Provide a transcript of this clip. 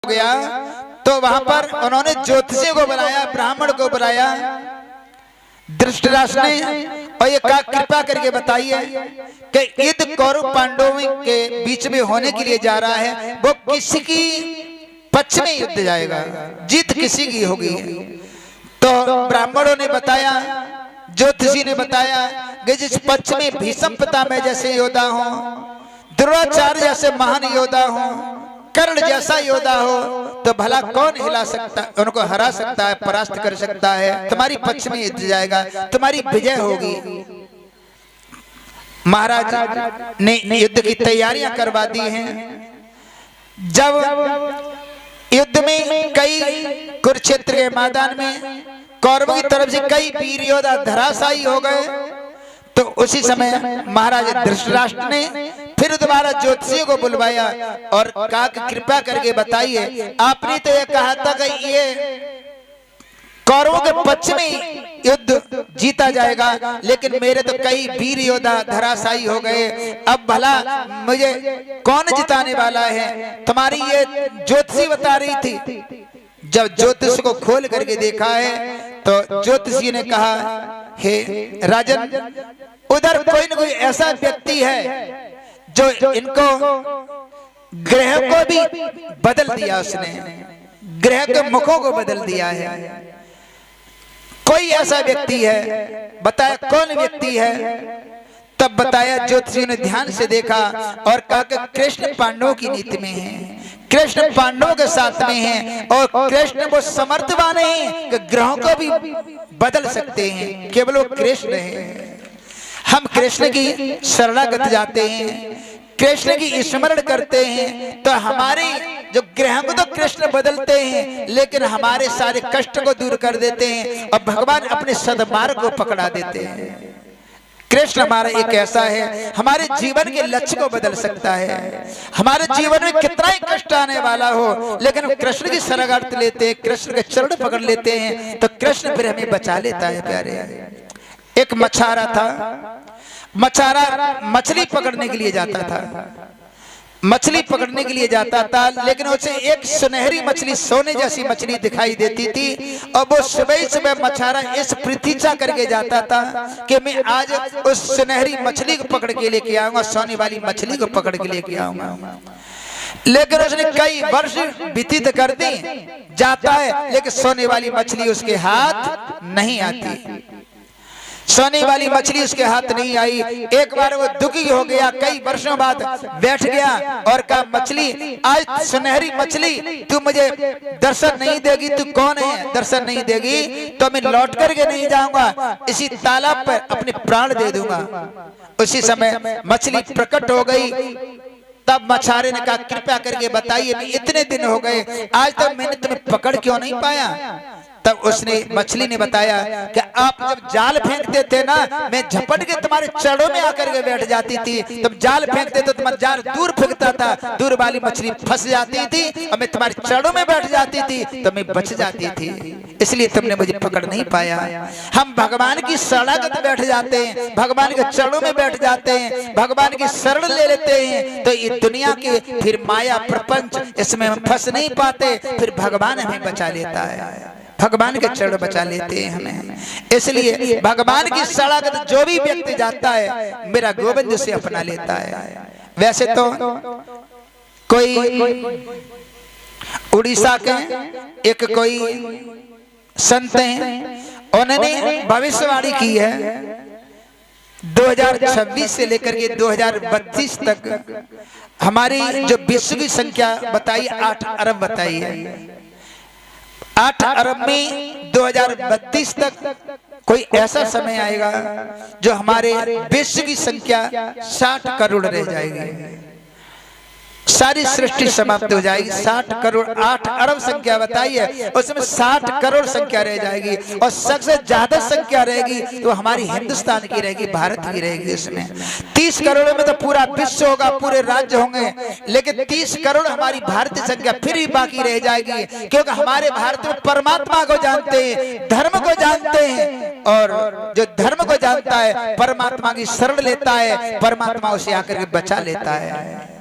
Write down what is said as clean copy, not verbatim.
गया तो वहां पर उन्होंने ज्योतिषी को बुलाया, ब्राह्मण को बुलाया धृतराष्ट्र ने, और ये कहा कृपा करके बताइए कि युद्ध कौरव पांडवों के बीच में होने के लिए जा रहा है, वो किसी की पक्ष में युद्ध जाएगा, जीत किसी की होगी। तो ब्राह्मणों ने बताया, ज्योतिषी ने बताया कि जिस पक्ष में भीष्म पितामह जैसे योद्धा हो, द्रोणाचार्य जैसे महान योद्धा हो, कर्ण जैसा योद्धा हो, तो भला कौन हिला सकता, उनको हरा सकता है, परास्त कर सकता है। तुम्हारी पक्ष में युद्ध जाएगा, तुम्हारी विजय होगी। महाराज ने युद्ध की तैयारियां करवा दी हैं। जब युद्ध में कई कुरुक्षेत्र के मैदान में कौरवों की तरफ से कई वीर योद्धा धराशायी हो गए, तो उसी समय महाराज धृतराष्ट्र ने फिर दोबारा ज्योतिषी को बुलवाया और कहा कि कृपा करके बताइए, आपने तो ये कहा था कि ये कौरवों के पक्ष में युद्ध जीता जाएगा, लेकिन मेरे तो कई वीर योद्धा धराशायी हो गए, अब भला मुझे कौन जिताने वाला है? तुम्हारी ये ज्योतिषी बता रही थी। जब ज्योतिष को खोल करके देखा है तो ज्योतिषी ने कहा, हे राजन, उधर कोई न कोई ऐसा व्यक्ति है जो इनको ग्रह को भी बदल दिया, उसने ग्रह के मुखों को बदल दिया है। कोई ऐसा व्यक्ति है, बताया कौन व्यक्ति है? तब बताया, ज्योतिषी ने ध्यान से देखा और कहा कि कृष्ण पांडवों की नीति में है, कृष्ण पांडवों के साथ में है, और कृष्ण वो समर्थवान है कि ग्रहों को भी बदल सकते हैं, केवल वो कृष्ण है। हम कृष्ण की शरणागत जाते हैं, कृष्ण की स्मरण करते हैं, तो हमारे जो ग्रह को तो कृष्ण बदलते हैं, लेकिन हमारे सारे कष्ट को दूर कर देते हैं और भगवान अपने सद्मार्ग को पकड़ा देते हैं। कृष्ण हमारा एक ऐसा है, हमारे जीवन के लक्ष्य को बदल सकता है। हमारे जीवन में कितना ही कष्ट आने वाला हो, लेकिन कृष्ण की शरणागत लेते हैं, कृष्ण के चरण पकड़ लेते हैं, तो कृष्ण फिर हमें बचा लेता है। प्यारे, एक मछुआरा था, मछुआरा मछली पकड़ने के लिए जाता था, मछली पकड़ने के लिए जाता था, लेकिन उसे एक सुनहरी मछली, सोने जैसी मछली दिखाई देती थी, और वो सुबह सुबह मछुआरा इस प्रतीक्षा करके जाता था कि मैं आज उस सुनहरी मछली को पकड़ के लेके आऊंगा, सोने वाली मछली को पकड़ के लेके आऊंगा। लेकिन उसने कई वर्ष व्यतीत कर दी, जाता है, लेकिन सोने वाली मछली उसके हाथ नहीं आती, सोने वाली मछली उसके हाथ नहीं आई। एक बार वो दुखी हो गया, कई वर्षों बाद बैठ गया और कहा, मछली, आज सुनहरी मछली, तू मुझे दर्शन नहीं देगी, तू कौन है? दर्शन नहीं देगी तो मैं लौट करके नहीं जाऊंगा, इसी तालाब पर अपने प्राण दे दूंगा। उसी समय मछली प्रकट हो गई। तब मछुआरे ने कहा, कृपया करके बताइए, इतने दिन हो गए, आज तक मैंने तुम्हें पकड़ क्यों नहीं पाया? तब उसने, मछली ने बताया कि आप जब जाल फेंकते थे ना, मैं झपट के तुम्हारे चरणों में आकर के बैठ जाती थी, तुम जाल फेंकते तो तुम्हारा जाल दूर फेंकता था, दूर वाली मछली फंस जाती थी और मैं तुम्हारे चरणों में बैठ जाती थी तो मैं बच जाती थी, इसलिए तुमने मुझे पकड़ नहीं पाया। हम भगवान की शरणागत बैठ जाते हैं, भगवान के चरणों में बैठ जाते हैं, भगवान की शरण ले लेते हैं, तो ये दुनिया की फिर माया प्रपंच, इसमें हम फंस नहीं पाते, फिर भगवान हमें बचा लेता है, भगवान के चरण बचा लेते हैं हमें। इसलिए भगवान की शरणागत जो भी व्यक्ति जाता है, मेरा गोविंद उसे अपना लेता है। वैसे तो कोई उड़ीसा के एक कोई संत हैं, उन्होंने भविष्यवाणी की है 2026 से लेकर के 2032 तक हमारी जो विश्व की संख्या बताई 8 अरब बताई है। 8 अरब में 2032 तक कोई ऐसा समय आएगा जो हमारे विश्व की संख्या 60 करोड़ रह जाएगी, सारी सृष्टि समाप्त हो जाएगी। 60 करोड़ 8 अरब संख्या बताई है, उसमें 60 करोड़ संख्या रह जाएगी, और सबसे ज्यादा संख्या रहेगी तो हमारी हिंदुस्तान की रहेगी, भारत की रहेगी। इसमें 30 करोड़ में तो पूरा विश्व होगा, पूरे राज्य होंगे, लेकिन 30 करोड़ हमारी भारतीय संख्या फिर भी बाकी रह जाएगी, क्योंकि हमारे भारत में परमात्मा को जानते हैं, धर्म को जानते हैं, और जो धर्म को जानता है परमात्मा की शरण लेता है, परमात्मा उसे आकर के बचा लेता है।